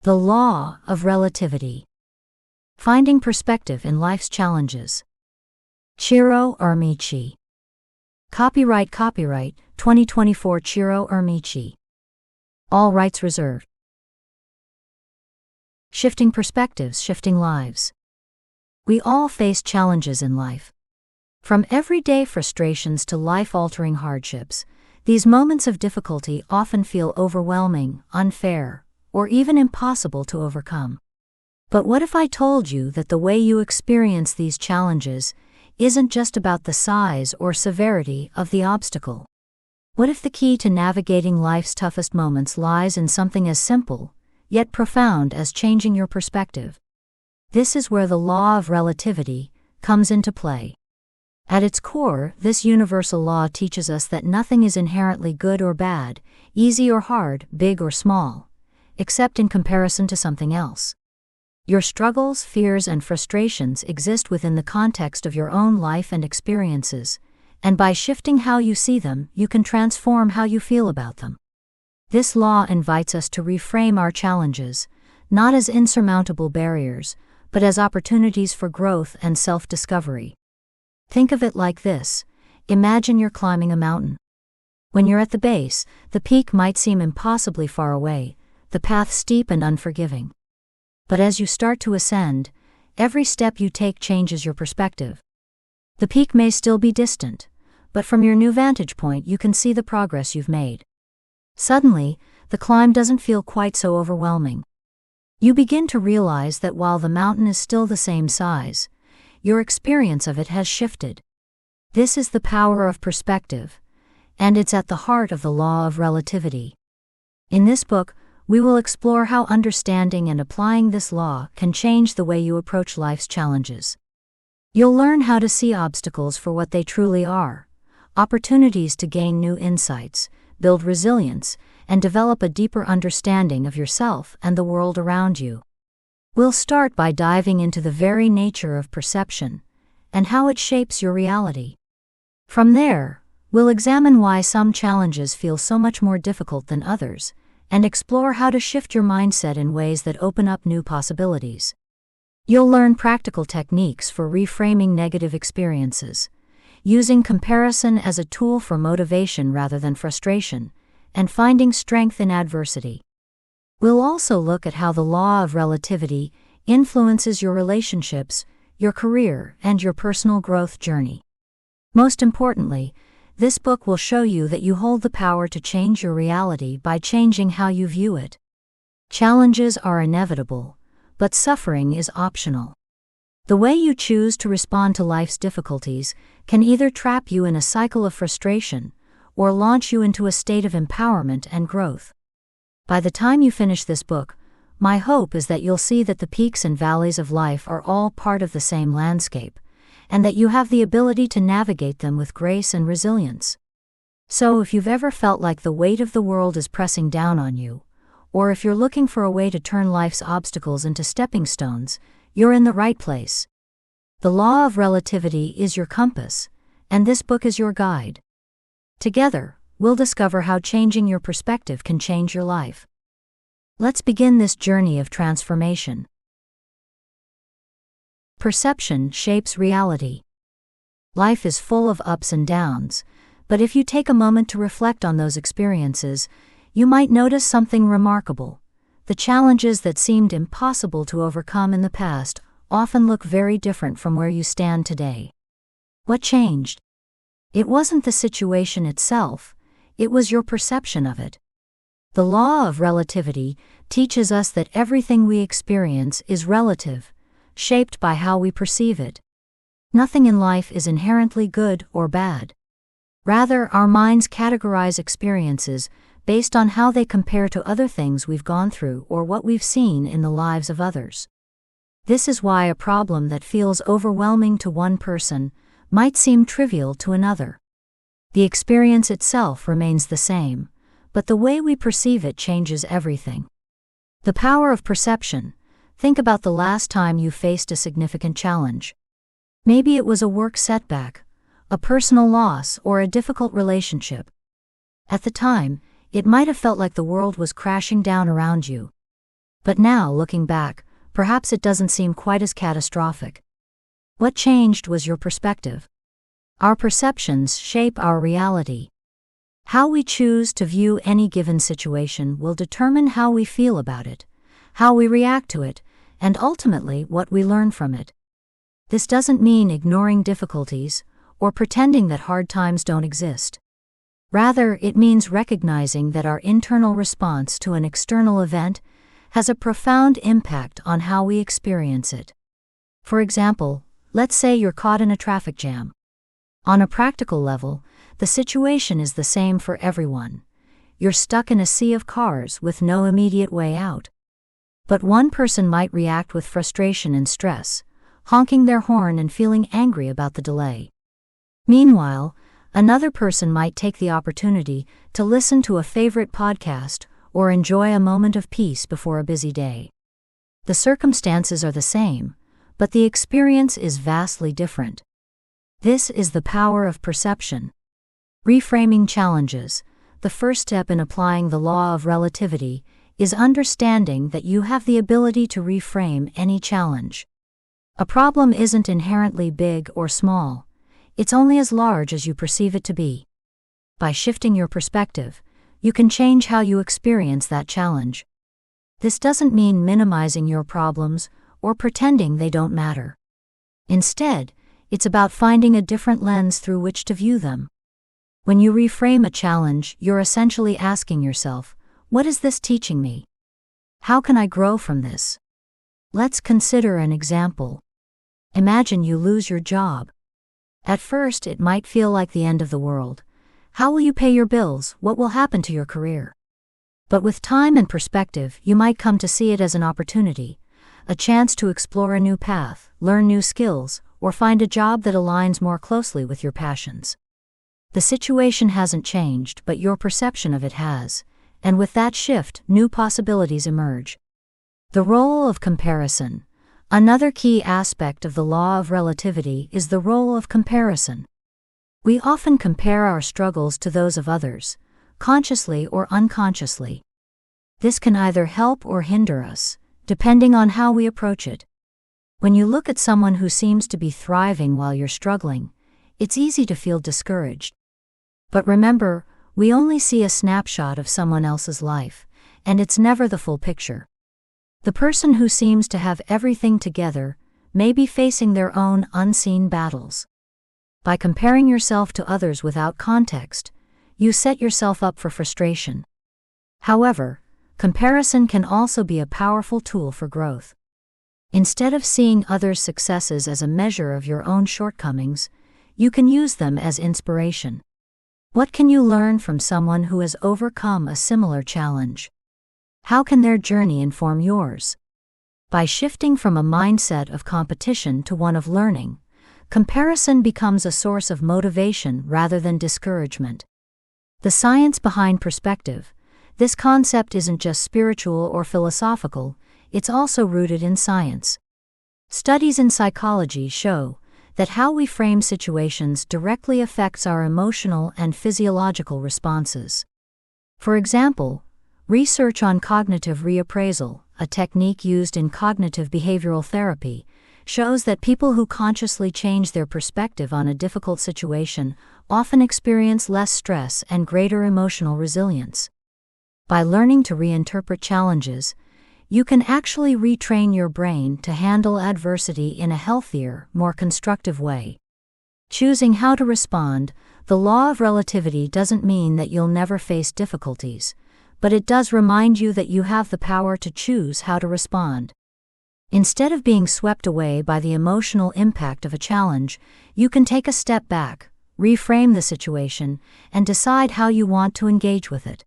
The Law of Relativity. Finding Perspective in Life's Challenges. Ciro, Irmici. Copyright 2024 Ciro, Irmici. All rights reserved. Shifting perspectives, shifting lives. We all face challenges in life. From everyday frustrations to life-altering hardships, these moments of difficulty often feel overwhelming, unfair, or even impossible to overcome. But what if I told you that the way you experience these challenges isn't just about the size or severity of the obstacle? What if the key to navigating life's toughest moments lies in something as simple, yet profound as changing your perspective? This is where the law of relativity comes into play. At its core, this universal law teaches us that nothing is inherently good or bad, easy or hard, big or small, except in comparison to something else. Your struggles, fears, and frustrations exist within the context of your own life and experiences, and by shifting how you see them, you can transform how you feel about them. This law invites us to reframe our challenges, not as insurmountable barriers, but as opportunities for growth and self-discovery. Think of it like this: imagine you're climbing a mountain. When you're at the base, the peak might seem impossibly far away, the path steep and unforgiving. But as you start to ascend, every step you take changes your perspective. The peak may still be distant, but from your new vantage point you can see the progress you've made. Suddenly, the climb doesn't feel quite so overwhelming. You begin to realize that while the mountain is still the same size, your experience of it has shifted. This is the power of perspective, and it's at the heart of the law of relativity. In this book, we will explore how understanding and applying this law can change the way you approach life's challenges. You'll learn how to see obstacles for what they truly are, opportunities to gain new insights, build resilience, and develop a deeper understanding of yourself and the world around you. We'll start by diving into the very nature of perception and how it shapes your reality. From there, we'll examine why some challenges feel so much more difficult than others, and explore how to shift your mindset in ways that open up new possibilities. You'll learn practical techniques for reframing negative experiences, using comparison as a tool for motivation rather than frustration, and finding strength in adversity. We'll also look at how the law of relativity influences your relationships, your career, and your personal growth journey. Most importantly, this book will show you that you hold the power to change your reality by changing how you view it. Challenges are inevitable, but suffering is optional. The way you choose to respond to life's difficulties can either trap you in a cycle of frustration or launch you into a state of empowerment and growth. By the time you finish this book, my hope is that you'll see that the peaks and valleys of life are all part of the same landscape, and that you have the ability to navigate them with grace and resilience. So if you've ever felt like the weight of the world is pressing down on you, or if you're looking for a way to turn life's obstacles into stepping stones, you're in the right place. The law of relativity is your compass, and this book is your guide. Together, we'll discover how changing your perspective can change your life. Let's begin this journey of transformation. Perception shapes reality. Life is full of ups and downs, but if you take a moment to reflect on those experiences, you might notice something remarkable. The challenges that seemed impossible to overcome in the past often look very different from where you stand today. What changed? It wasn't the situation itself, it was your perception of it. The law of relativity teaches us that everything we experience is relative, shaped by how we perceive it. Nothing in life is inherently good or bad. Rather, our minds categorize experiences based on how they compare to other things we've gone through or what we've seen in the lives of others. This is why a problem that feels overwhelming to one person might seem trivial to another. The experience itself remains the same, but the way we perceive it changes everything. The power of perception. Think about the last time you faced a significant challenge. Maybe it was a work setback, a personal loss, or a difficult relationship. At the time, it might have felt like the world was crashing down around you. But now, looking back, perhaps it doesn't seem quite as catastrophic. What changed was your perspective. Our perceptions shape our reality. How we choose to view any given situation will determine how we feel about it, how we react to it, and ultimately what we learn from it. This doesn't mean ignoring difficulties or pretending that hard times don't exist. Rather, it means recognizing that our internal response to an external event has a profound impact on how we experience it. For example, let's say you're caught in a traffic jam. On a practical level, the situation is the same for everyone. You're stuck in a sea of cars with no immediate way out. But one person might react with frustration and stress, honking their horn and feeling angry about the delay. Meanwhile, another person might take the opportunity to listen to a favorite podcast or enjoy a moment of peace before a busy day. The circumstances are the same, but the experience is vastly different. This is the power of perception. Reframing challenges. The first step in applying the law of relativity is understanding that you have the ability to reframe any challenge. A problem isn't inherently big or small. It's only as large as you perceive it to be. By shifting your perspective, you can change how you experience that challenge. This doesn't mean minimizing your problems or pretending they don't matter. Instead, it's about finding a different lens through which to view them. When you reframe a challenge, you're essentially asking yourself, what is this teaching me? How can I grow from this? Let's consider an example. Imagine you lose your job. At first, it might feel like the end of the world. How will you pay your bills? What will happen to your career? But with time and perspective, you might come to see it as an opportunity, a chance to explore a new path, learn new skills, or find a job that aligns more closely with your passions. The situation hasn't changed, but your perception of it has, and with that shift, new possibilities emerge. The role of comparison. Another key aspect of the law of relativity is the role of comparison. We often compare our struggles to those of others, consciously or unconsciously. This can either help or hinder us, depending on how we approach it. When you look at someone who seems to be thriving while you're struggling, it's easy to feel discouraged. But remember, we only see a snapshot of someone else's life, and it's never the full picture. The person who seems to have everything together may be facing their own unseen battles. By comparing yourself to others without context, you set yourself up for frustration. However, comparison can also be a powerful tool for growth. Instead of seeing others' successes as a measure of your own shortcomings, you can use them as inspiration. What can you learn from someone who has overcome a similar challenge? How can their journey inform yours? By shifting from a mindset of competition to one of learning, comparison becomes a source of motivation rather than discouragement. The science behind perspective. This concept isn't just spiritual or philosophical, it's also rooted in science. Studies in psychology show that how we frame situations directly affects our emotional and physiological responses. For example, research on cognitive reappraisal, a technique used in cognitive behavioral therapy, shows that people who consciously change their perspective on a difficult situation often experience less stress and greater emotional resilience. By learning to reinterpret challenges, you can actually retrain your brain to handle adversity in a healthier, more constructive way. Choosing how to respond. The law of relativity doesn't mean that you'll never face difficulties, but it does remind you that you have the power to choose how to respond. Instead of being swept away by the emotional impact of a challenge, you can take a step back, reframe the situation, and decide how you want to engage with it.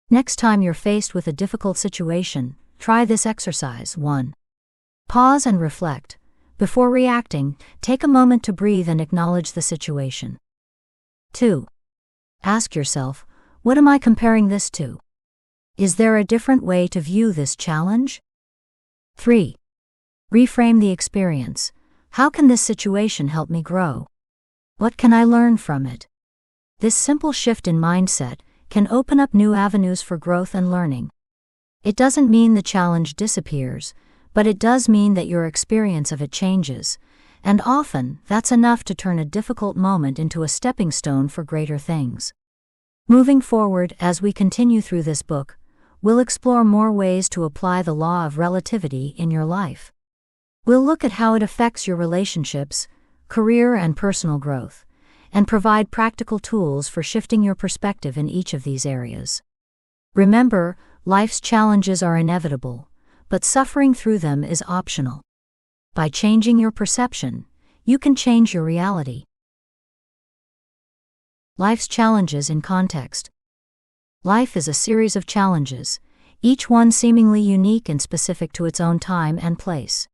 Next time you're faced with a difficult situation, try this exercise. 1. Pause and reflect. Before reacting, take a moment to breathe and acknowledge the situation. 2. Ask yourself, what am I comparing this to? Is there a different way to view this challenge? 3. Reframe the experience. How can this situation help me grow? What can I learn from it? This simple shift in mindset can open up new avenues for growth and learning. It doesn't mean the challenge disappears, but it does mean that your experience of it changes, and often that's enough to turn a difficult moment into a stepping stone for greater things. Moving forward, as we continue through this book, we'll explore more ways to apply the law of relativity in your life. We'll look at how it affects your relationships, career, and personal growth, and provide practical tools for shifting your perspective in each of these areas. Remember, life's challenges are inevitable, but suffering through them is optional. By changing your perception, you can change your reality. Life's challenges in context. Life is a series of challenges, each one seemingly unique and specific to its own time and place.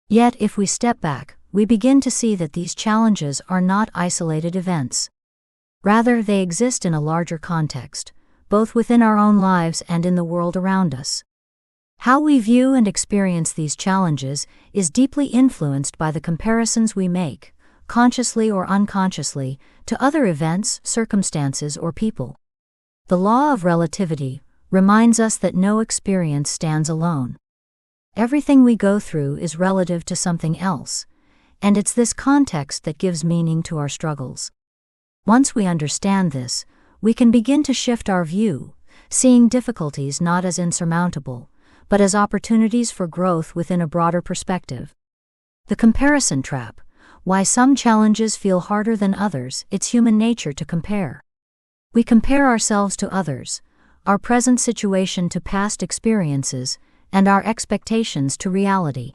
Yet, if we step back, we begin to see that these challenges are not isolated events. Rather, they exist in a larger context, both within our own lives and in the world around us. How we view and experience these challenges is deeply influenced by the comparisons we make, consciously or unconsciously, to other events, circumstances, or people. The law of relativity reminds us that no experience stands alone. Everything we go through is relative to something else, and it's this context that gives meaning to our struggles. Once we understand this, we can begin to shift our view, seeing difficulties not as insurmountable, but as opportunities for growth within a broader perspective. The comparison trap. Why some challenges feel harder than others. It's human nature to compare. We compare ourselves to others, our present situation to past experiences, and our expectations to reality.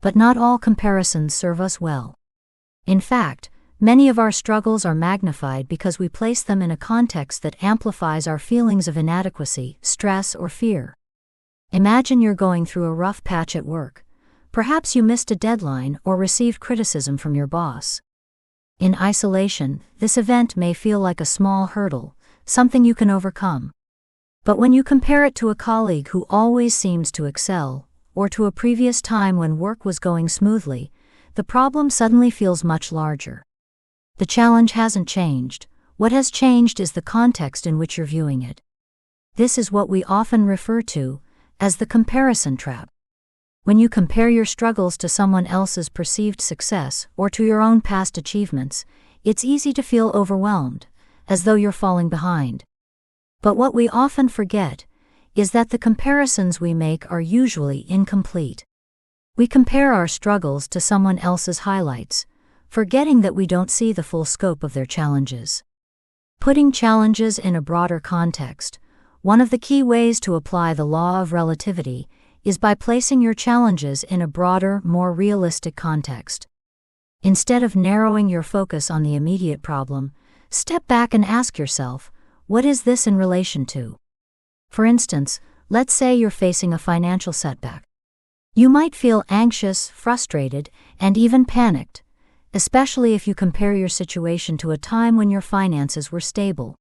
But not all comparisons serve us well. In fact, many of our struggles are magnified because we place them in a context that amplifies our feelings of inadequacy, stress, or fear. Imagine you're going through a rough patch at work. Perhaps you missed a deadline or received criticism from your boss. In isolation, this event may feel like a small hurdle, something you can overcome. But when you compare it to a colleague who always seems to excel, or to a previous time when work was going smoothly, the problem suddenly feels much larger. The challenge hasn't changed. What has changed is the context in which you're viewing it. This is what we often refer to as the comparison trap. When you compare your struggles to someone else's perceived success or to your own past achievements, it's easy to feel overwhelmed, as though you're falling behind. But what we often forget is that the comparisons we make are usually incomplete. We compare our struggles to someone else's highlights, forgetting that we don't see the full scope of their challenges. Putting challenges in a broader context. One of the key ways to apply the law of relativity is by placing your challenges in a broader, more realistic context. Instead of narrowing your focus on the immediate problem, step back and ask yourself, what is this in relation to? For instance, let's say you're facing a financial setback. You might feel anxious, frustrated, and even panicked, especially if you compare your situation to a time when your finances were stable.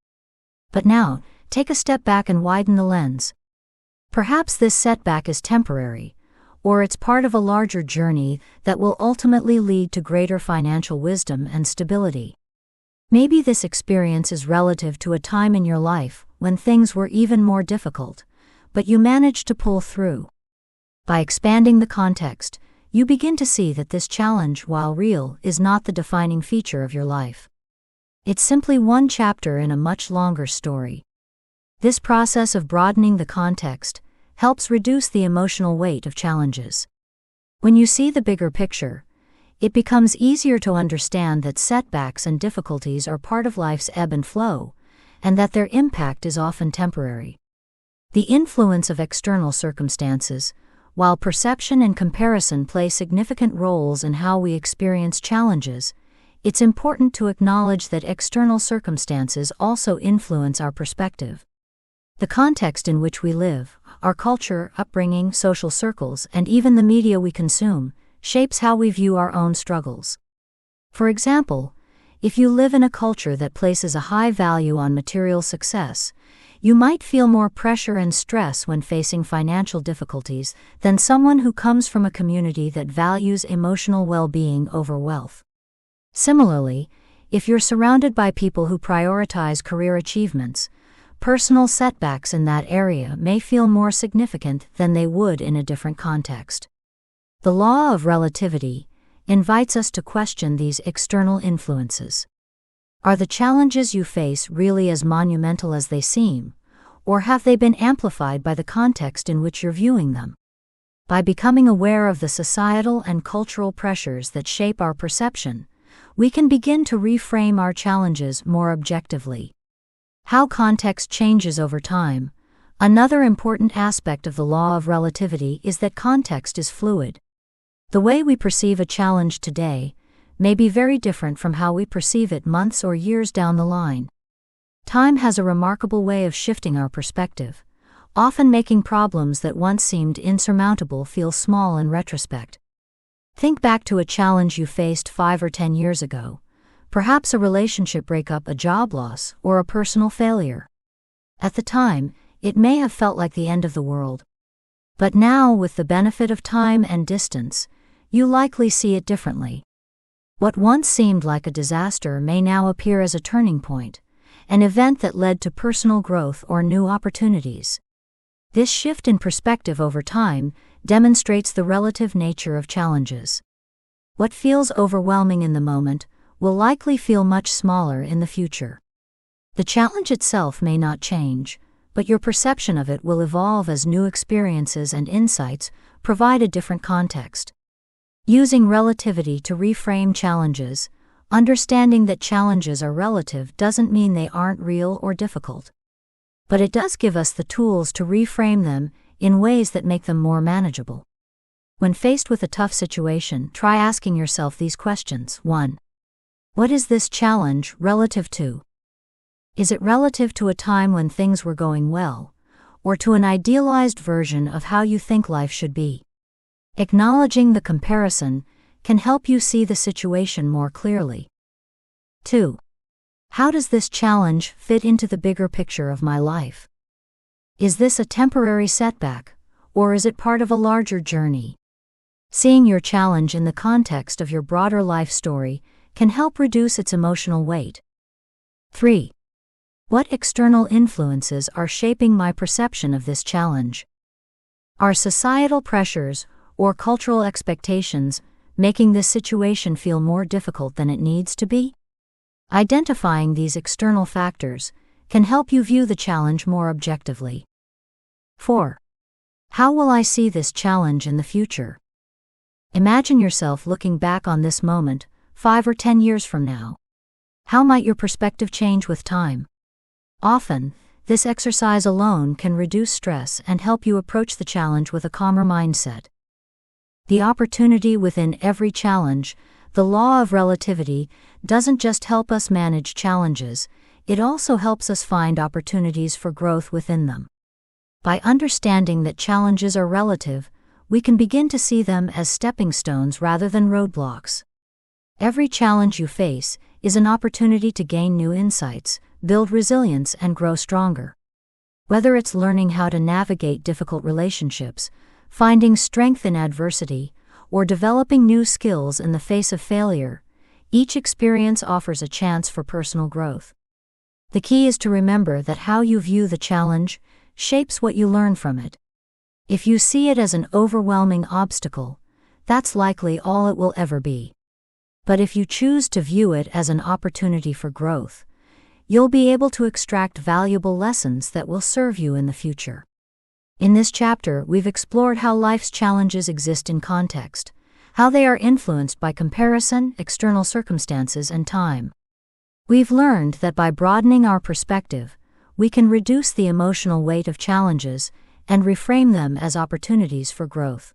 But now, take a step back and widen the lens. Perhaps this setback is temporary, or it's part of a larger journey that will ultimately lead to greater financial wisdom and stability. Maybe this experience is relative to a time in your life when things were even more difficult, but you managed to pull through. By expanding the context, you begin to see that this challenge, while real, is not the defining feature of your life. It's simply one chapter in a much longer story. This process of broadening the context helps reduce the emotional weight of challenges. When you see the bigger picture, it becomes easier to understand that setbacks and difficulties are part of life's ebb and flow, and that their impact is often temporary. The influence of external circumstances. While perception and comparison play significant roles in how we experience challenges, it's important to acknowledge that external circumstances also influence our perspective. The context in which we live, our culture, upbringing, social circles, and even the media we consume, shapes how we view our own struggles. For example, if you live in a culture that places a high value on material success, you might feel more pressure and stress when facing financial difficulties than someone who comes from a community that values emotional well-being over wealth. Similarly, if you're surrounded by people who prioritize career achievements, personal setbacks in that area may feel more significant than they would in a different context. The law of relativity invites us to question these external influences. Are the challenges you face really as monumental as they seem, or have they been amplified by the context in which you're viewing them? By becoming aware of the societal and cultural pressures that shape our perception, we can begin to reframe our challenges more objectively. How context changes over time. Another important aspect of the law of relativity is that context is fluid. The way we perceive a challenge today may be very different from how we perceive it months or years down the line. Time has a remarkable way of shifting our perspective, often making problems that once seemed insurmountable feel small in retrospect. Think back to a challenge you faced 5 or 10 years ago, perhaps a relationship breakup, a job loss, or a personal failure. At the time, it may have felt like the end of the world. But now, with the benefit of time and distance, you likely see it differently. What once seemed like a disaster may now appear as a turning point, an event that led to personal growth or new opportunities. This shift in perspective over time demonstrates the relative nature of challenges. What feels overwhelming in the moment will likely feel much smaller in the future. The challenge itself may not change, but your perception of it will evolve as new experiences and insights provide a different context. Using relativity to reframe challenges, understanding that challenges are relative doesn't mean they aren't real or difficult. But it does give us the tools to reframe them in ways that make them more manageable. When faced with a tough situation, try asking yourself these questions. 1. What is this challenge relative to? Is it relative to a time when things were going well, or to an idealized version of how you think life should be? Acknowledging the comparison can help you see the situation more clearly. 2. How does this challenge fit into the bigger picture of my life? Is this a temporary setback, or is it part of a larger journey? Seeing your challenge in the context of your broader life story can help reduce its emotional weight. 3. What external influences are shaping my perception of this challenge? Are societal pressures or cultural expectations making this situation feel more difficult than it needs to be? Identifying these external factors can help you view the challenge more objectively. 4. How will I see this challenge in the future? Imagine yourself looking back on this moment 5 or 10 years from now. How might your perspective change with time? Often, this exercise alone can reduce stress and help you approach the challenge with a calmer mindset. The opportunity within every challenge. The law of relativity doesn't just help us manage challenges, it also helps us find opportunities for growth within them. By understanding that challenges are relative, we can begin to see them as stepping stones rather than roadblocks. Every challenge you face is an opportunity to gain new insights, build resilience, and grow stronger. Whether it's learning how to navigate difficult relationships, finding strength in adversity, or developing new skills in the face of failure, each experience offers a chance for personal growth. The key is to remember that how you view the challenge shapes what you learn from it. If you see it as an overwhelming obstacle, that's likely all it will ever be. But if you choose to view it as an opportunity for growth, you'll be able to extract valuable lessons that will serve you in the future. In this chapter, we've explored how life's challenges exist in context, how they are influenced by comparison, external circumstances, and time. We've learned that by broadening our perspective, we can reduce the emotional weight of challenges and reframe them as opportunities for growth.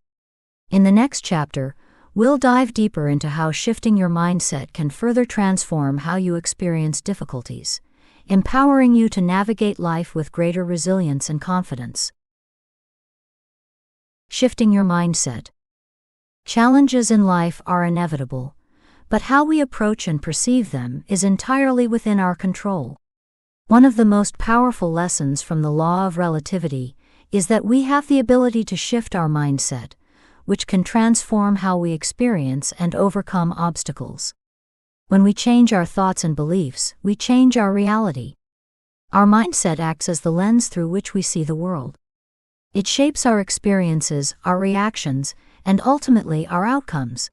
In the next chapter, we'll dive deeper into how shifting your mindset can further transform how you experience difficulties, empowering you to navigate life with greater resilience and confidence. Shifting your mindset. Challenges in life are inevitable, but how we approach and perceive them is entirely within our control. One of the most powerful lessons from the law of relativity is that we have the ability to shift our mindset, which can transform how we experience and overcome obstacles. When we change our thoughts and beliefs, we change our reality. Our mindset acts as the lens through which we see the world. It shapes our experiences, our reactions, and ultimately our outcomes.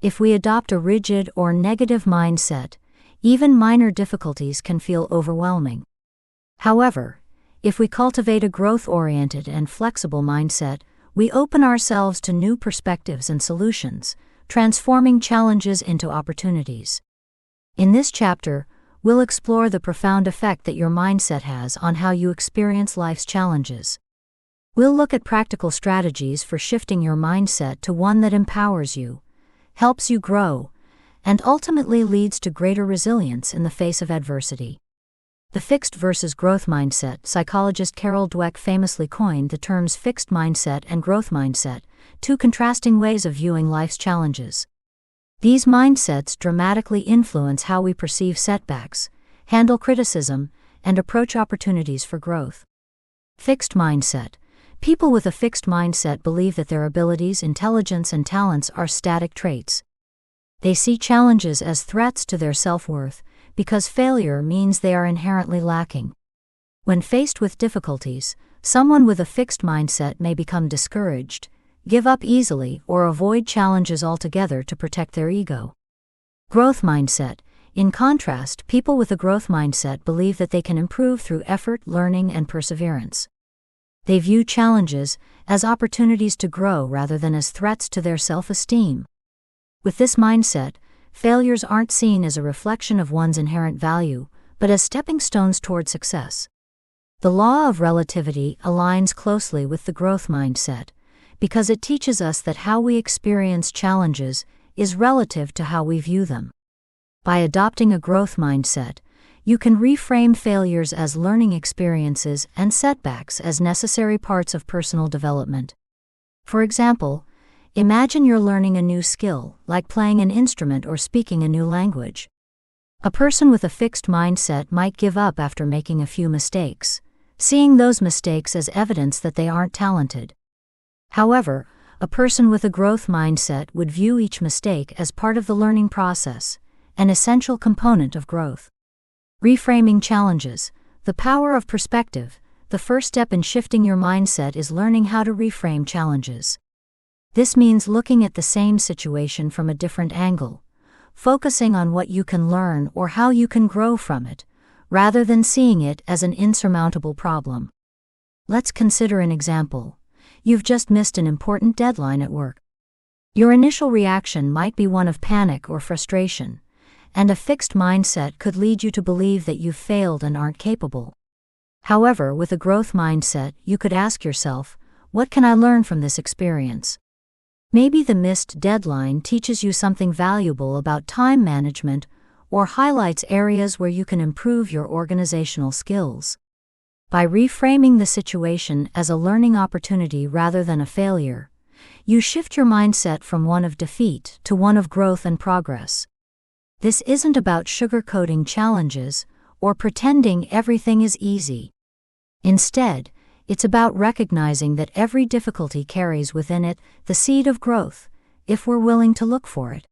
If we adopt a rigid or negative mindset, even minor difficulties can feel overwhelming. However, if we cultivate a growth-oriented and flexible mindset, we open ourselves to new perspectives and solutions, transforming challenges into opportunities. In this chapter, we'll explore the profound effect that your mindset has on how you experience life's challenges. We'll look at practical strategies for shifting your mindset to one that empowers you, helps you grow, and ultimately leads to greater resilience in the face of adversity. The fixed versus growth mindset. Psychologist Carol Dweck famously coined the terms fixed mindset and growth mindset, two contrasting ways of viewing life's challenges. These mindsets dramatically influence how we perceive setbacks, handle criticism, and approach opportunities for growth. Fixed mindset. People with a fixed mindset believe that their abilities, intelligence, and talents are static traits. They see challenges as threats to their self-worth, because failure means they are inherently lacking. When faced with difficulties, someone with a fixed mindset may become discouraged, give up easily, or avoid challenges altogether to protect their ego. Growth mindset. In contrast, people with a growth mindset believe that they can improve through effort, learning, and perseverance. They view challenges as opportunities to grow rather than as threats to their self-esteem. With this mindset, failures aren't seen as a reflection of one's inherent value, but as stepping stones toward success. The law of relativity aligns closely with the growth mindset, because it teaches us that how we experience challenges is relative to how we view them. By adopting a growth mindset, you can reframe failures as learning experiences and setbacks as necessary parts of personal development. For example, imagine you're learning a new skill, like playing an instrument or speaking a new language. A person with a fixed mindset might give up after making a few mistakes, seeing those mistakes as evidence that they aren't talented. However, a person with a growth mindset would view each mistake as part of the learning process, an essential component of growth. Reframing challenges. The power of perspective. The first step in shifting your mindset is learning how to reframe challenges. This means looking at the same situation from a different angle, focusing on what you can learn or how you can grow from it, rather than seeing it as an insurmountable problem. Let's consider an example. You've just missed an important deadline at work. Your initial reaction might be one of panic or frustration, and a fixed mindset could lead you to believe that you've failed and aren't capable. However, with a growth mindset, you could ask yourself, what can I learn from this experience? Maybe the missed deadline teaches you something valuable about time management or highlights areas where you can improve your organizational skills. By reframing the situation as a learning opportunity rather than a failure, you shift your mindset from one of defeat to one of growth and progress. This isn't about sugarcoating challenges or pretending everything is easy. Instead, it's about recognizing that every difficulty carries within it the seed of growth, if we're willing to look for it.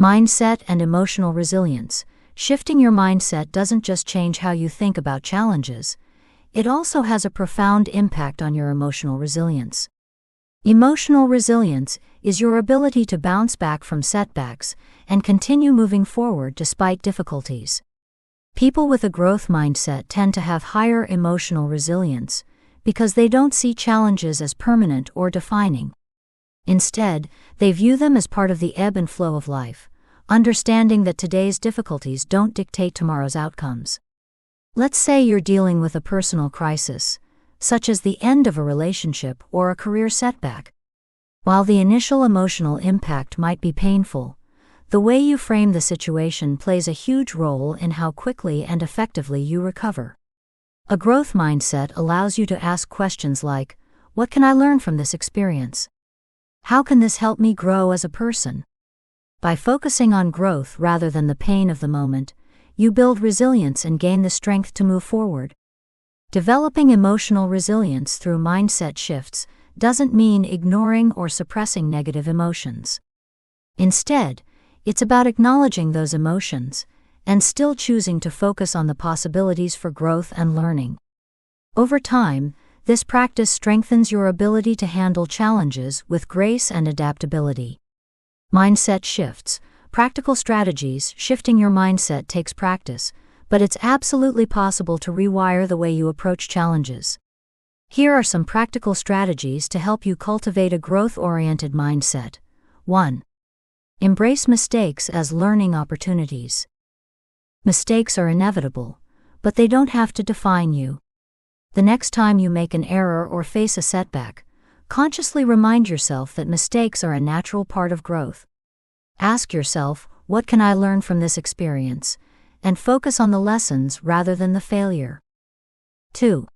Mindset and emotional resilience. Shifting your mindset doesn't just change how you think about challenges, it also has a profound impact on your emotional resilience. Emotional resilience is your ability to bounce back from setbacks and continue moving forward despite difficulties. People with a growth mindset tend to have higher emotional resilience because they don't see challenges as permanent or defining. Instead, they view them as part of the ebb and flow of life, understanding that today's difficulties don't dictate tomorrow's outcomes. Let's say you're dealing with a personal crisis, such as the end of a relationship or a career setback. While the initial emotional impact might be painful, the way you frame the situation plays a huge role in how quickly and effectively you recover. A growth mindset allows you to ask questions like, what can I learn from this experience? How can this help me grow as a person? By focusing on growth rather than the pain of the moment, you build resilience and gain the strength to move forward. Developing emotional resilience through mindset shifts doesn't mean ignoring or suppressing negative emotions. Instead, it's about acknowledging those emotions and still choosing to focus on the possibilities for growth and learning. Over time, this practice strengthens your ability to handle challenges with grace and adaptability. Mindset shifts. Practical strategies. Shifting your mindset takes practice, but it's absolutely possible to rewire the way you approach challenges. Here are some practical strategies to help you cultivate a growth-oriented mindset. 1. Embrace mistakes as learning opportunities. Mistakes are inevitable, but they don't have to define you. The next time you make an error or face a setback, consciously remind yourself that mistakes are a natural part of growth. Ask yourself, what can I learn from this experience? And focus on the lessons rather than the failure. 2.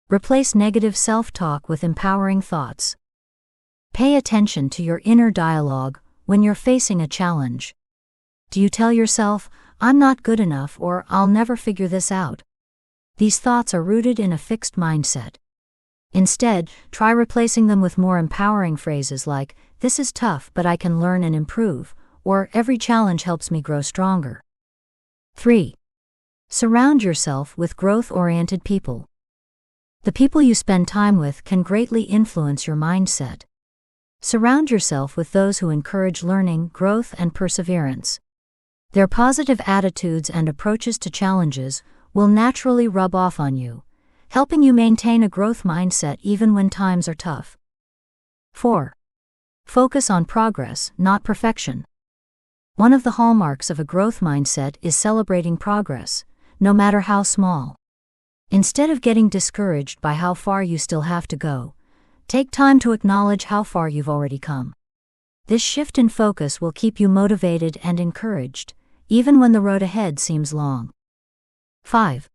Replace negative self-talk with empowering thoughts. Pay attention to your inner dialogue when you're facing a challenge. Do you tell yourself, I'm not good enough, or I'll never figure this out? These thoughts are rooted in a fixed mindset. Instead, try replacing them with more empowering phrases like, this is tough but I can learn and improve, or every challenge helps me grow stronger. 3. Surround yourself with growth-oriented people. The people you spend time with can greatly influence your mindset. Surround yourself with those who encourage learning, growth, and perseverance. Their positive attitudes and approaches to challenges will naturally rub off on you, helping you maintain a growth mindset even when times are tough. 4. Focus on progress, not perfection. One of the hallmarks of a growth mindset is celebrating progress, no matter how small. Instead of getting discouraged by how far you still have to go, take time to acknowledge how far you've already come. This shift in focus will keep you motivated and encouraged, even when the road ahead seems long. 5.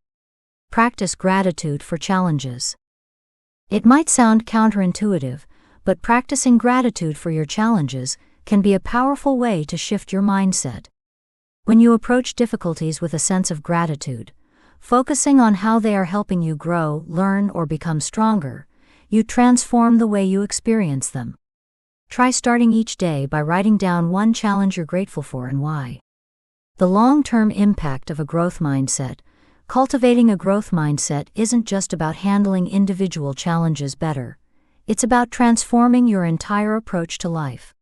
Practice gratitude for challenges. It might sound counterintuitive, but practicing gratitude for your challenges can be a powerful way to shift your mindset. When you approach difficulties with a sense of gratitude, focusing on how they are helping you grow, learn, or become stronger, you transform the way you experience them. Try starting each day by writing down one challenge you're grateful for and why. The long-term impact of a growth mindset. Cultivating a growth mindset isn't just about handling individual challenges better, it's about transforming your entire approach to life.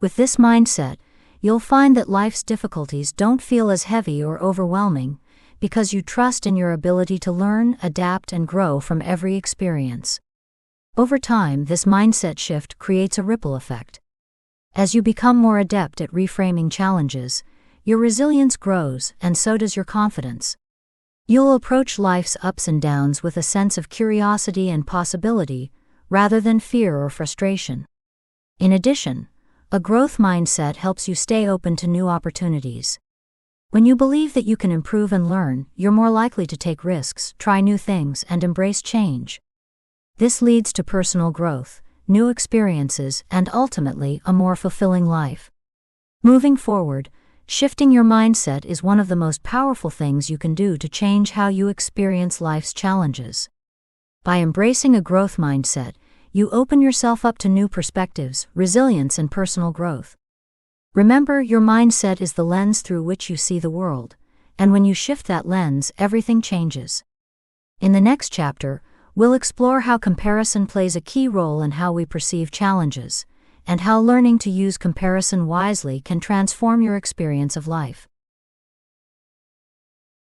With this mindset, you'll find that life's difficulties don't feel as heavy or overwhelming because you trust in your ability to learn, adapt, and grow from every experience. Over time, this mindset shift creates a ripple effect. As you become more adept at reframing challenges, your resilience grows, and so does your confidence. You'll approach life's ups and downs with a sense of curiosity and possibility, rather than fear or frustration. In addition, a growth mindset helps you stay open to new opportunities. When you believe that you can improve and learn, you're more likely to take risks, try new things, and embrace change. This leads to personal growth, new experiences, and ultimately a more fulfilling life. Moving forward, shifting your mindset is one of the most powerful things you can do to change how you experience life's challenges. By embracing a growth mindset, you open yourself up to new perspectives, resilience, and personal growth. Remember, your mindset is the lens through which you see the world, and when you shift that lens, everything changes. In the next chapter, we'll explore how comparison plays a key role in how we perceive challenges, and how learning to use comparison wisely can transform your experience of life.